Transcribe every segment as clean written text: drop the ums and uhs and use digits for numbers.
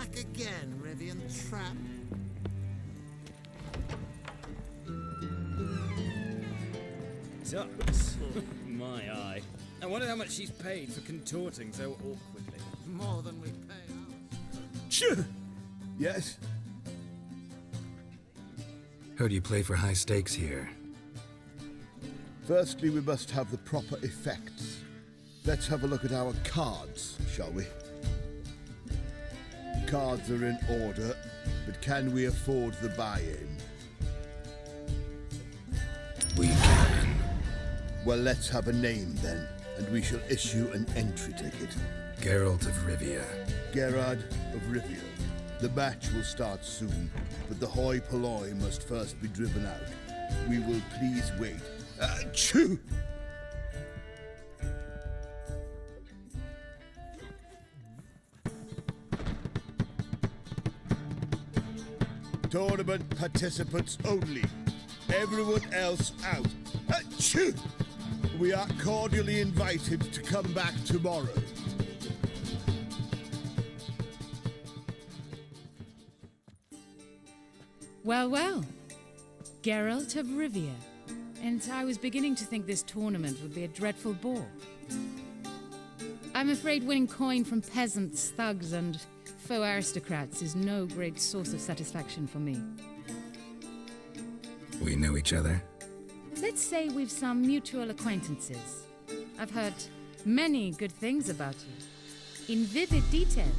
back again, Rivian Trap. Ducks? My eye. I wonder how much she's paid for contorting so awkwardly. More than we pay ours. Sure. Yes? Heard you play for high stakes here. Firstly, we must have the proper effects. Let's have a look at our cards, shall we? Cards are in order, but can we afford the buy-in? We can. Well, let's have a name then, and we shall issue an entry ticket. Geralt of Rivia. Gerard of Rivia. The match will start soon, but the hoi polloi must first be driven out. We will please wait. Achoo! Tournament participants only. Everyone else out. Achoo! We are cordially invited to come back tomorrow. Well, well. Geralt of Rivia. And I was beginning to think this tournament would be a dreadful bore. I'm afraid winning coin from peasants, thugs, and faux aristocrats is no great source of satisfaction for me. We know each other. Let's say we've some mutual acquaintances. I've heard many good things about you. In vivid detail.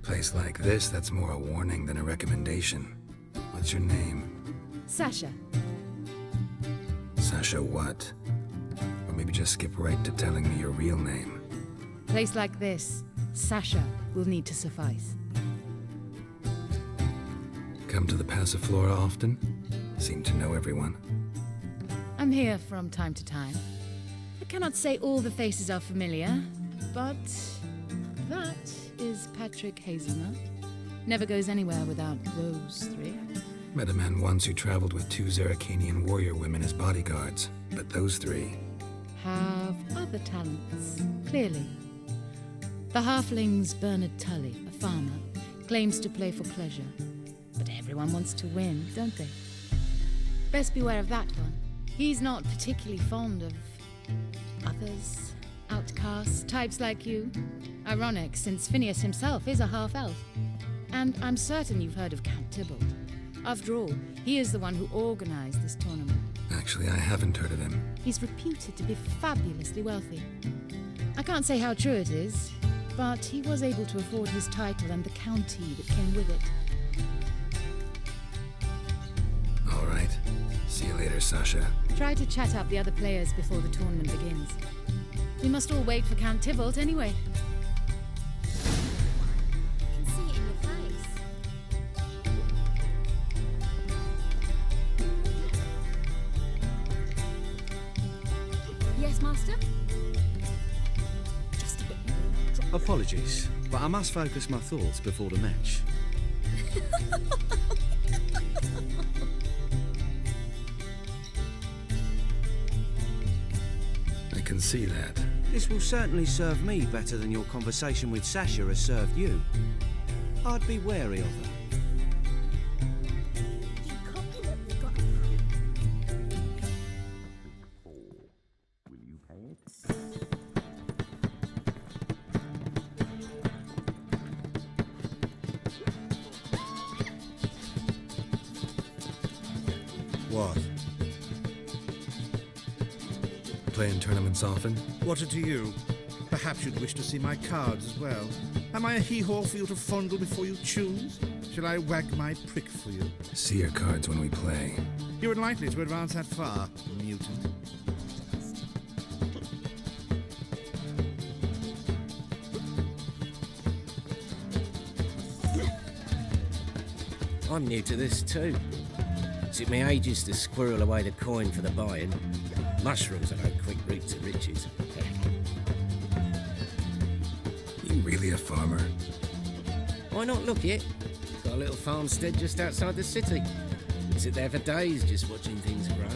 Place like this, that's more a warning than a recommendation. What's your name? Sasha. Sasha what? Or maybe just skip right to telling me your real name. Place like this, Sasha will need to suffice. Come to the Passiflora often? Seem to know everyone. I'm here from time to time. I cannot say all the faces are familiar, but that is Patrick Hazelnut. Never goes anywhere without those three. Met a man once who traveled with 2 Zeracanian warrior women as bodyguards, but those 3... have other talents, clearly. The halfling's Bernard Tully, a farmer, claims to play for pleasure. But everyone wants to win, don't they? Best beware of that one. He's not particularly fond of others, outcasts, types like you. Ironic, since Phineas himself is a half-elf. And I'm certain you've heard of Count Tybalt. After all, he is the one who organized this tournament. Actually, I haven't heard of him. He's reputed to be fabulously wealthy. I can't say how true it is, but he was able to afford his title and the county that came with it. All right. See you later, Sasha. Try to chat up the other players before the tournament begins. We must all wait for Count Tybalt anyway. I can see it in your face. Yes, Master? Just a bit more. Apologies, but I must focus my thoughts before the match. I can see that. This will certainly serve me better than your conversation with Sasha has served you. I'd be wary of her. You copy what we've got. Will you pay it? What? Playing tournaments often? What are to you? Perhaps you'd wish to see my cards as well. Am I a hee-haw for you to fondle before you choose? Shall I wag my prick for you? See your cards when we play. You're unlikely to advance that far, mutant. I'm new to this too. Took me ages to squirrel away the coin for the buy-in. Mushrooms are no quick route to riches. You really a farmer? Why not look it? Got a little farmstead just outside the city. Sit there for days just watching things grow.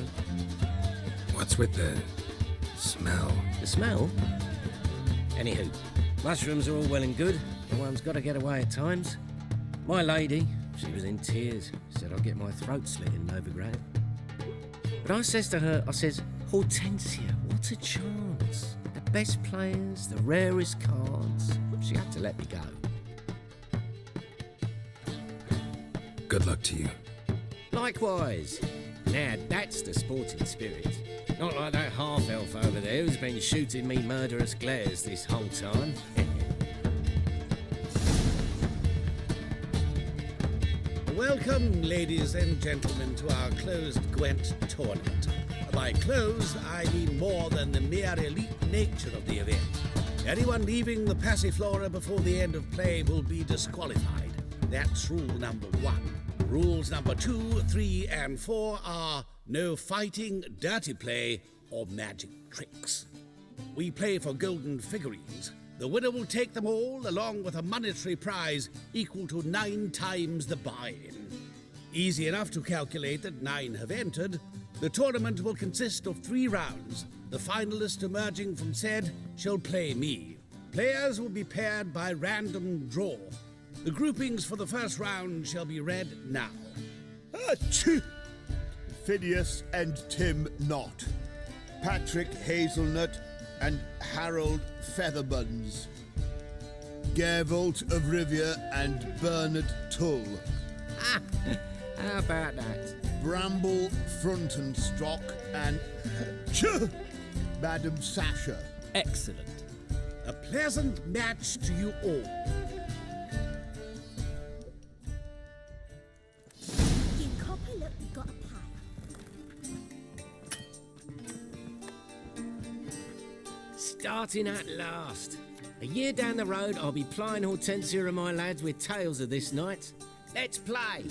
What's with the smell? The smell? Anywho, Mushrooms are all well and good, but one's got to get away at times. My lady, she was in tears, said I'd get my throat slit in Novigrad. But I says to her, I says, Hortensia, what a chance. The best players, the rarest cards. She had to let me go. Good luck to you. Likewise. Now that's the sporting spirit. Not like that half-elf over there who's been shooting me murderous glares this whole time. Welcome, ladies and gentlemen, to our closed Gwent tournament. By closed, I mean more than the mere elite nature of the event. Anyone leaving the Passiflora before the end of play will be disqualified. That's rule number 1. Rules number 2, 3, and 4 are no fighting, dirty play, or magic tricks. We play for golden figurines. The winner will take them all, along with a monetary prize equal to 9 times the buy-in. Easy enough to calculate that 9 have entered. The tournament will consist of 3 rounds. The finalist emerging from said shall play me. Players will be paired by random draw. The groupings for the first round shall be read now. Phineas and Tim Knott, Patrick Hazelnut and Harold Featherbuns, Gervolt of Rivia and Bernard Tull. How about that? Bramble Frontenstock and Madam Sasha. Excellent. A pleasant match to you all. You copper, look, we got a pie. Starting at last. A year down the road, I'll be plying Hortensia and my lads with tales of this night. Let's play.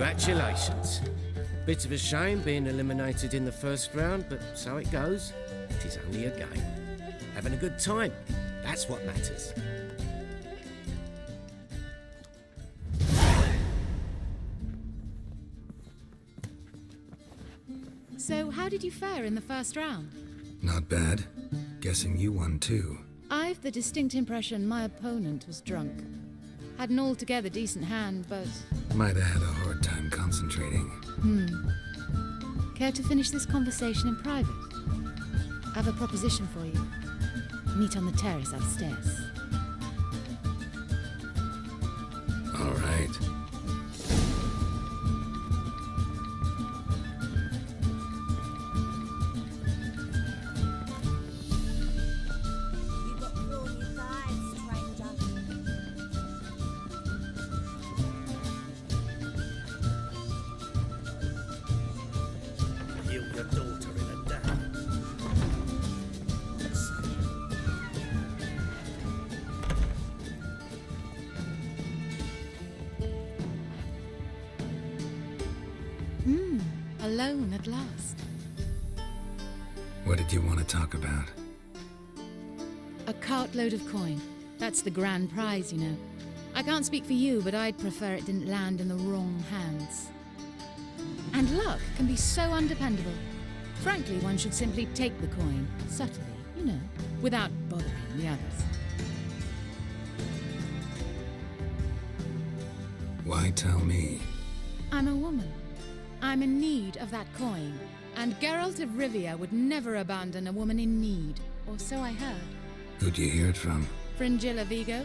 Congratulations. Bit of a shame being eliminated in the first round, but so it goes. It is only a game. Having a good time, that's what matters. So, how did you fare in the first round? Not bad. Guessing you won too. I've the distinct impression my opponent was drunk. Had an altogether decent hand, but... Might have had a hard time concentrating. Care to finish this conversation in private? I have a proposition for you. Meet on the terrace upstairs. All right. You got blue on your thighs, stranger. Heal your daughter in a day. Alone at last. What did you want to talk about? A cartload of coin. That's the grand prize, you know. I can't speak for you, but I'd prefer it didn't land in the wrong hands. And luck can be so undependable. Frankly, one should simply take the coin, subtly, you know, without bothering the others. Why tell me? I'm a woman. I'm in need of that coin. And Geralt of Rivia would never abandon a woman in need, or so I heard. Who'd you hear it from? Fringilla Vigo.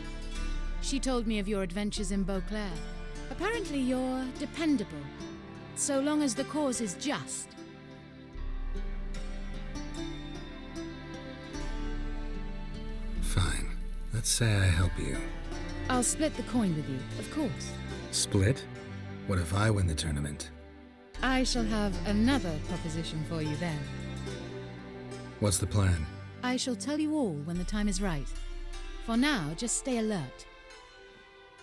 She told me of your adventures in Beauclair. Apparently you're dependable, so long as the cause is just. Fine. Let's say I help you. I'll split the coin with you, of course. Split? What if I win the tournament? I shall have another proposition for you then. What's the plan? I shall tell you all when the time is right. For now, just stay alert.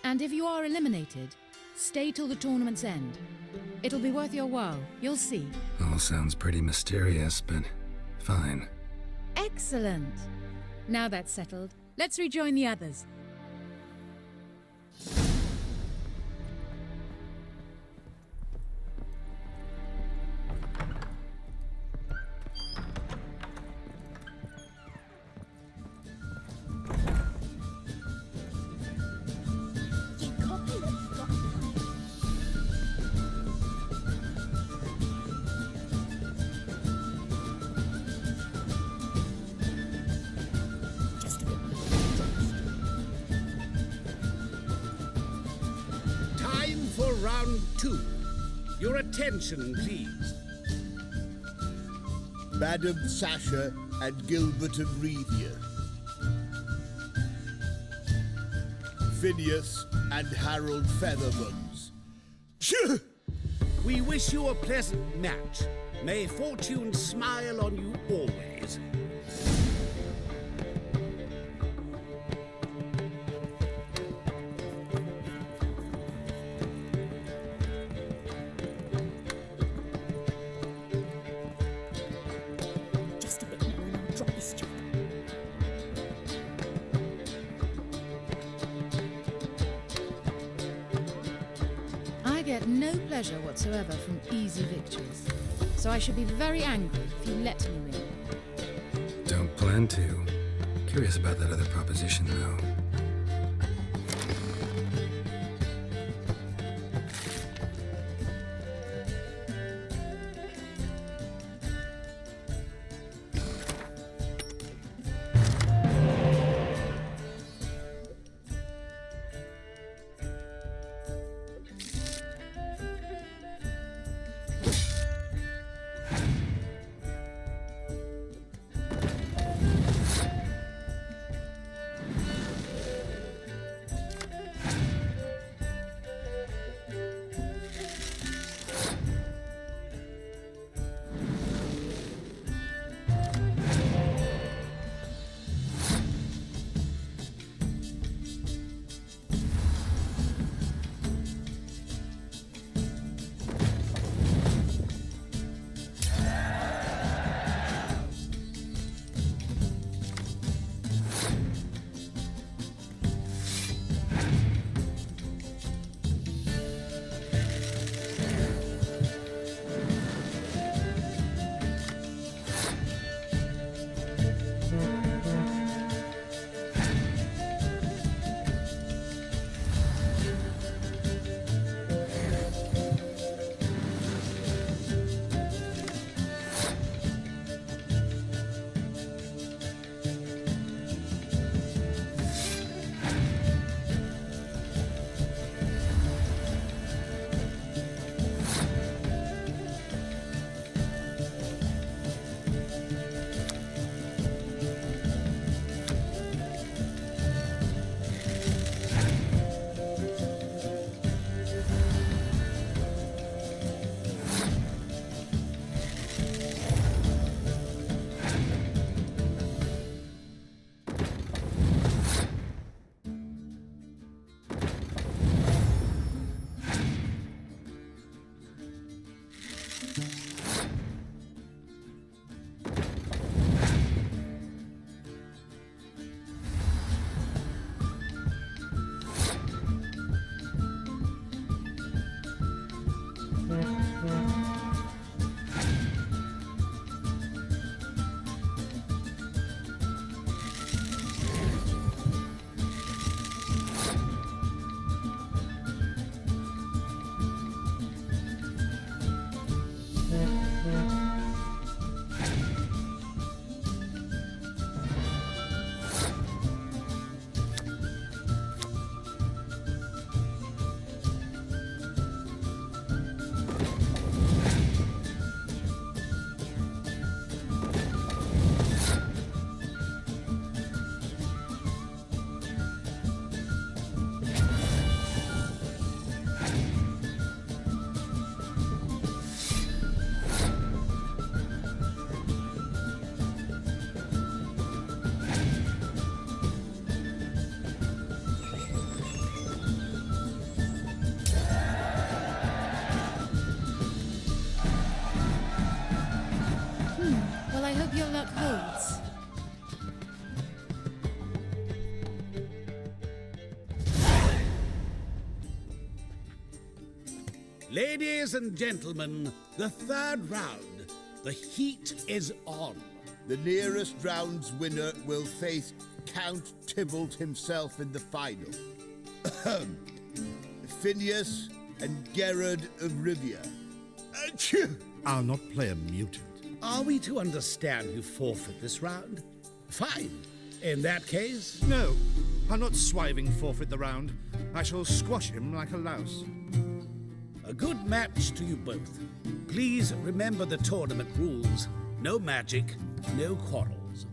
And if you are eliminated, stay till the tournament's end. It'll be worth your while, you'll see. All sounds pretty mysterious, but fine. Excellent! Now that's settled, let's rejoin the others. Your copilot's got just a bit Time for round 2. Your attention, please. Madam Sasha and Gilbert of Rivia. Phineas and Harold Featherbones. Phew! We wish you a pleasant match. May fortune smile on you always. just a bit more and I'll drop this job. I get no pleasure whatsoever from easy victories, so I should be very angry if you let me win. Don't plan to. Curious about that other proposition, though. Ladies and gentlemen, the third round. The heat is on. The nearest round's winner will face Count Tybalt himself in the final. Phineas and Gerard of Rivia. Achoo! I'll not play a mutant. Are we to understand you forfeit this round? Fine. In that case... No, I'll not swiving forfeit the round. I shall squash him like a louse. A good match to you both. Please remember the tournament rules. No magic, no quarrels.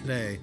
Play.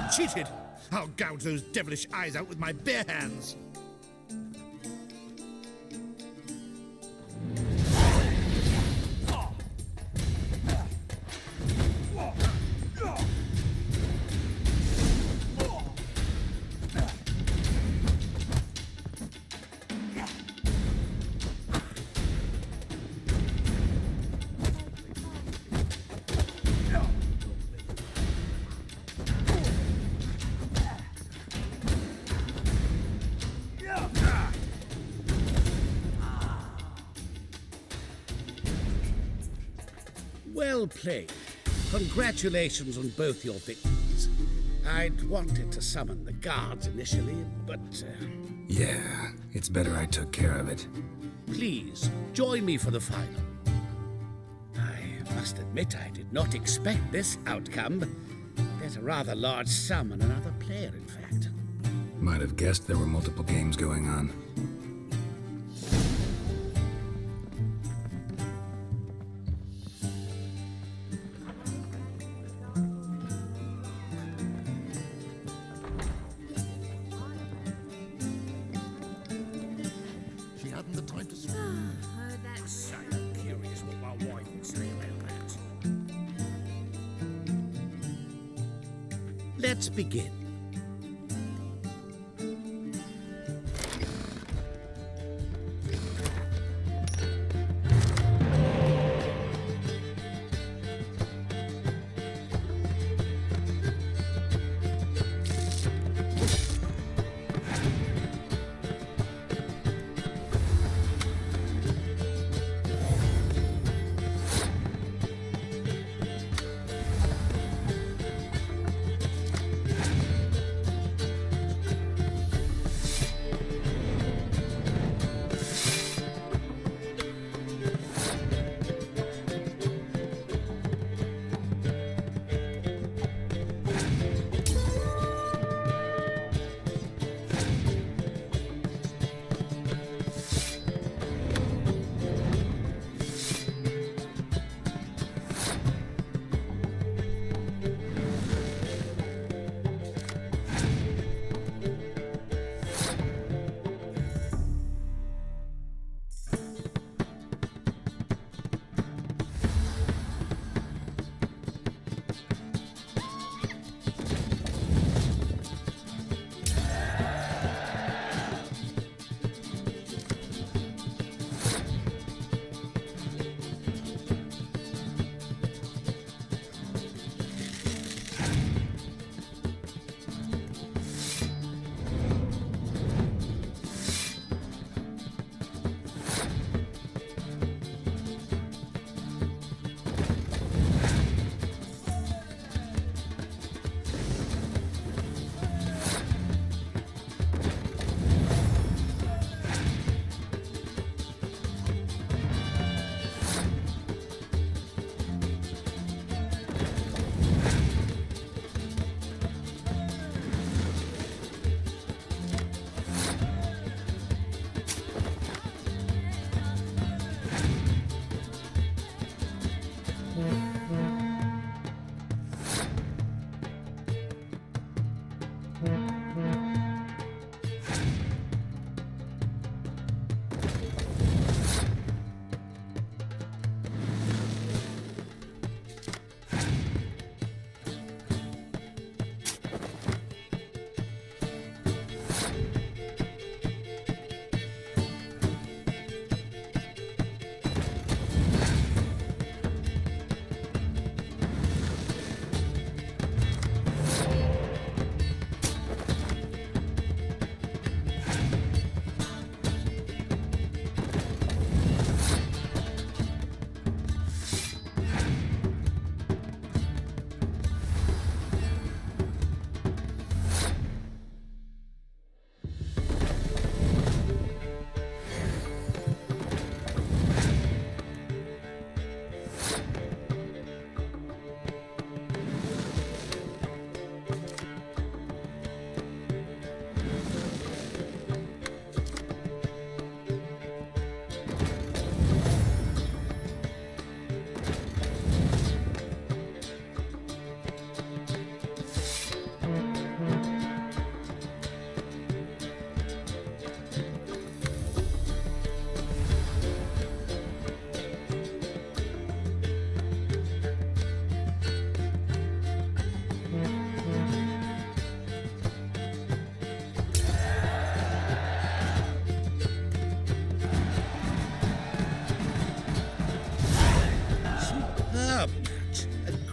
cheated! I'll gouge those devilish eyes out with my bare hands! Well played. Congratulations on both your victories. I'd wanted to summon the guards initially, but... Yeah, it's better I took care of it. Please, join me for the final. I must admit I did not expect this outcome. Bet a rather large sum on another player, in fact. Might have guessed there were multiple games going on. She hadn't the time to speak. So curious what my wife would say about that. Let's begin.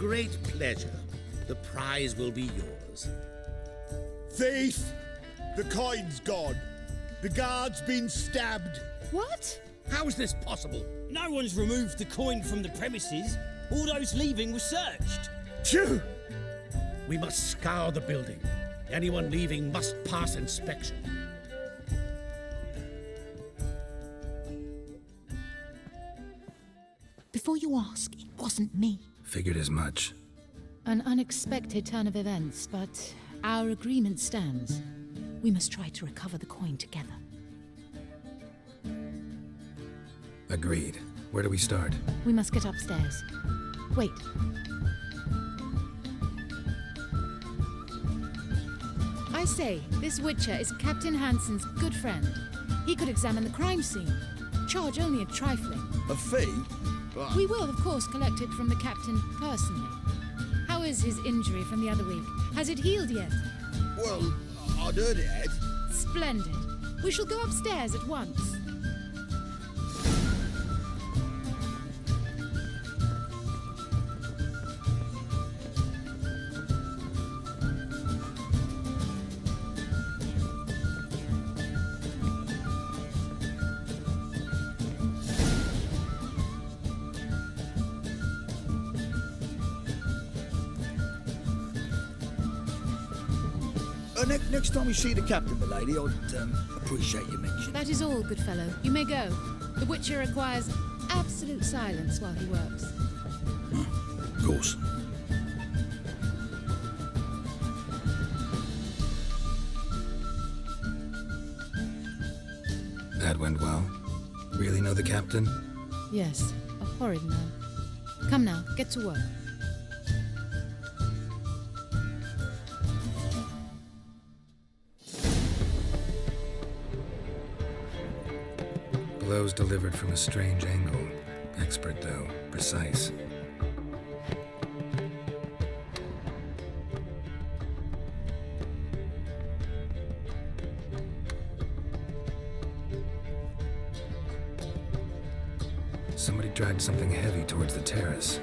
great pleasure. The prize will be yours. Thief! The coin's gone. The guard's been stabbed. What? How is this possible? No one's removed the coin from the premises. All those leaving were searched. Phew! We must scour the building. Anyone leaving must pass inspection. Before you ask, it wasn't me. Figured as much. An unexpected turn of events, but our agreement stands. We must try to recover the coin together. Agreed. Where do we start? We must get upstairs. Wait. I say, this Witcher is Captain Hansen's good friend. He could examine the crime scene. Charge only a trifling. A fee? We will, of course, collect it from the captain personally. How is his injury from the other week? Has it healed yet? Well, I'd heard it had. Splendid. We shall go upstairs at once. Next time you see the captain, milady, I'd appreciate your mention. That is all, good fellow. You may go. The Witcher requires absolute silence while he works. Of course. That went well. Really know the captain? Yes, a horrid man. Come now, get to work. Blows delivered from a strange angle. Expert, though. Precise. Somebody dragged something heavy towards the terrace.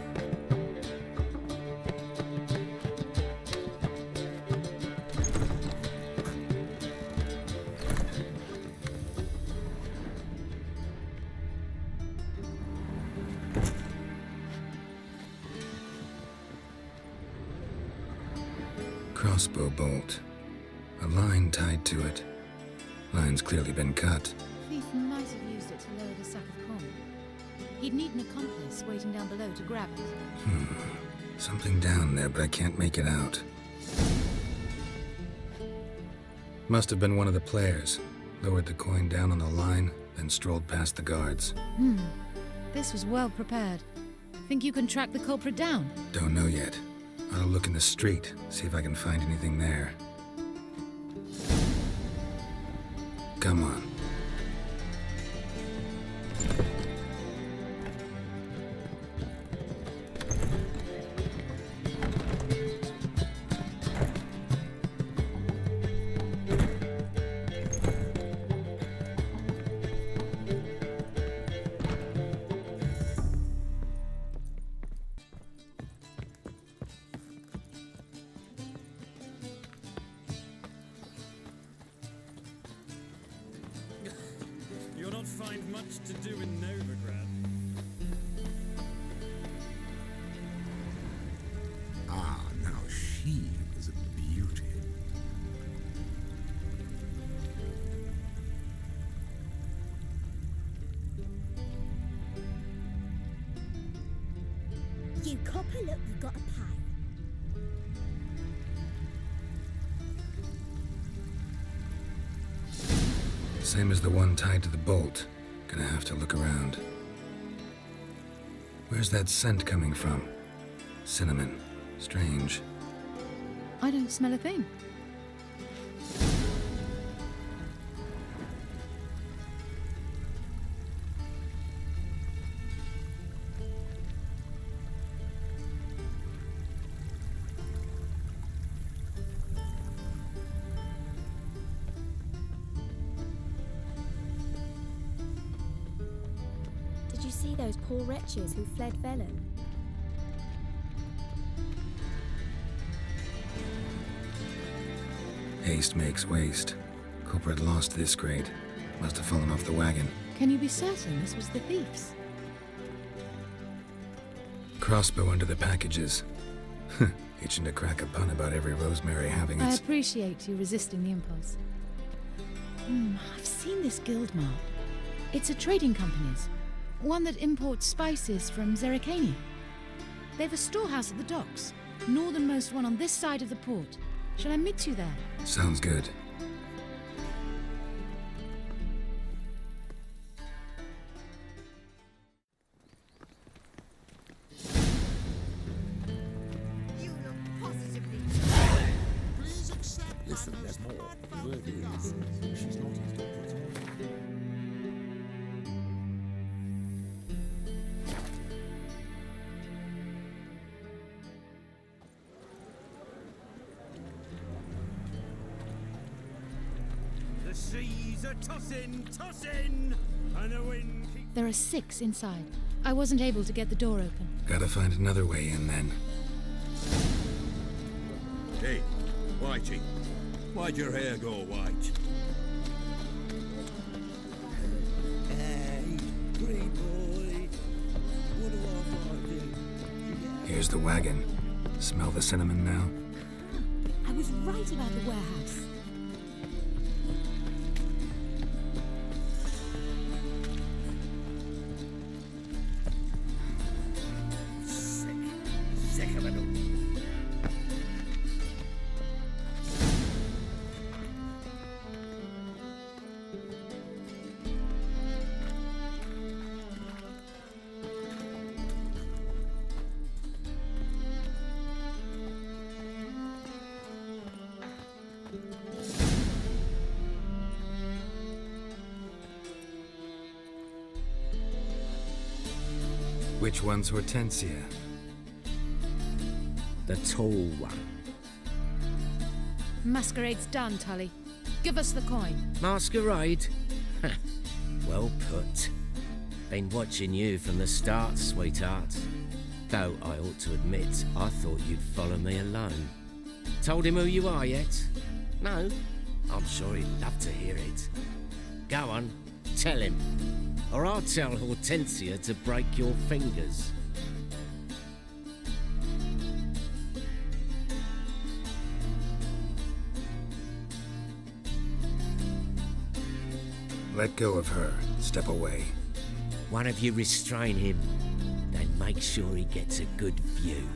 Crossbow bolt. A line tied to it. Line's clearly been cut. Thief might have used it to lower the sack of corn. He'd need an accomplice waiting down below to grab it. Something down there, but I can't make it out. Must have been one of the players. Lowered the coin down on the line, then strolled past the guards. This was well prepared. Think you can track the culprit down? Don't know yet. I'll look in the street, see if I can find anything there. Come on. You'll not find much to do in Novigrad. Ah, now she was a beauty. You copper, look, you gotta pay. Same as the one tied to the bolt. Gonna have to look around. Where's that scent coming from? Cinnamon. Strange. I don't smell a thing. Did you see those poor wretches who fled Velen? Haste makes waste. Culprit lost this grade. Must have fallen off the wagon. Can you be certain this was the thief's? Crossbow under the packages. Itching to crack a pun about every rosemary having I its... appreciate you resisting the impulse. I've seen this guild mark. It's a trading company's. One that imports spices from Zerrikania. They've a storehouse at the docks. Northernmost one on this side of the port. Shall I meet you there? Sounds good. Listen, there's more. The word is, she's not his daughter. The seas are tossing, tossing, and the wind keeps... There are 6 inside. I wasn't able to get the door open. Gotta find another way in then. Hey, Whitey. Why'd your hair go white? Hey, great boy. What do I do? Here's the wagon. Smell the cinnamon now? I was right about the warehouse. Sick of it all. Which one's Hortensia? The tall one. Masquerade's done, Tully. Give us the coin. Masquerade? Well put. Been watching you from the start, sweetheart. Though I ought to admit, I thought you'd follow me alone. Told him who you are yet? No? I'm sure he'd love to hear it. Go on, tell him. Or I'll tell Hortensia to break your fingers. Let go of her. Step away. One of you restrain him, then make sure he gets a good view.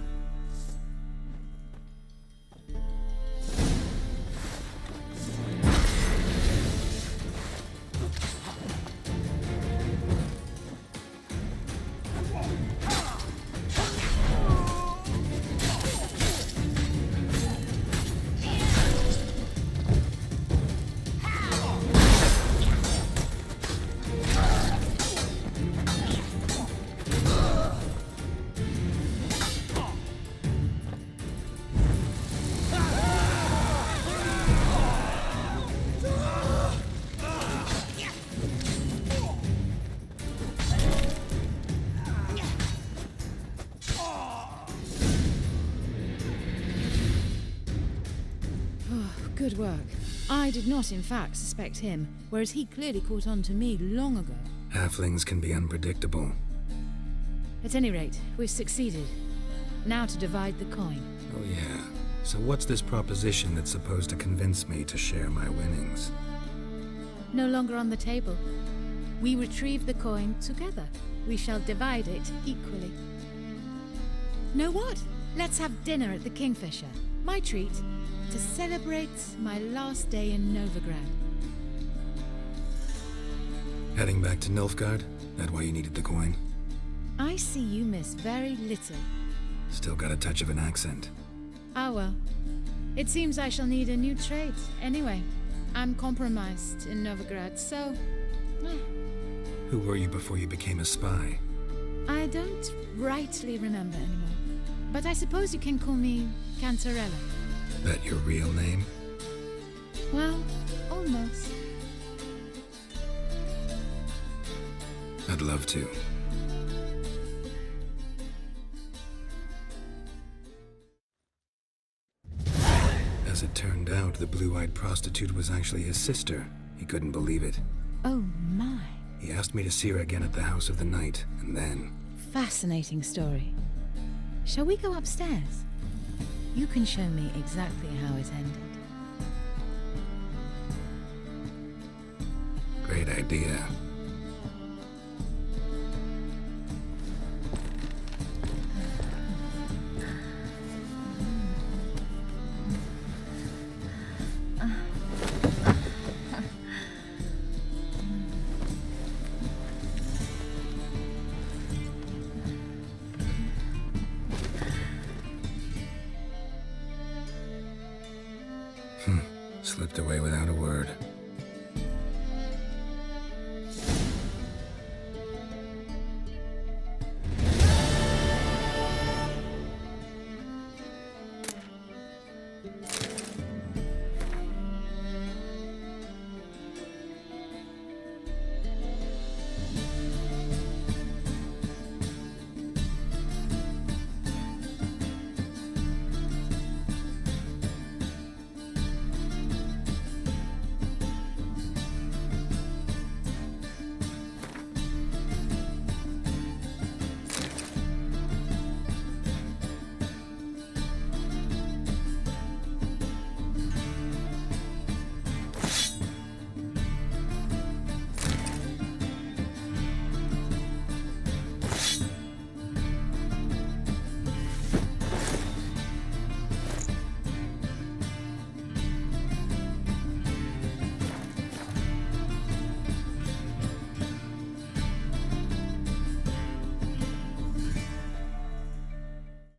Good work. I did not, in fact, suspect him, whereas he clearly caught on to me long ago. Halflings can be unpredictable. At any rate, we've succeeded. Now to divide the coin. Oh yeah. So what's this proposition that's supposed to convince me to share my winnings? No longer on the table. We retrieve the coin together. We shall divide it equally. Know what? Let's have dinner at the Kingfisher. My treat. To celebrate my last day in Novigrad. Heading back to Nilfgaard? That why you needed the coin? I see you miss very little. Still got a touch of an accent. Ah well. It seems I shall need a new trade. Anyway, I'm compromised in Novigrad, so... Who were you before you became a spy? I don't rightly remember anymore. But I suppose you can call me Cantarella. That your real name? Well, almost. I'd love to. As it turned out, the blue-eyed prostitute was actually his sister. He couldn't believe it. Oh my. He asked me to see her again at the House of the Night, and then... Fascinating story. Shall we go upstairs? You can show me exactly how it ended. Great idea. Slipped away without a word.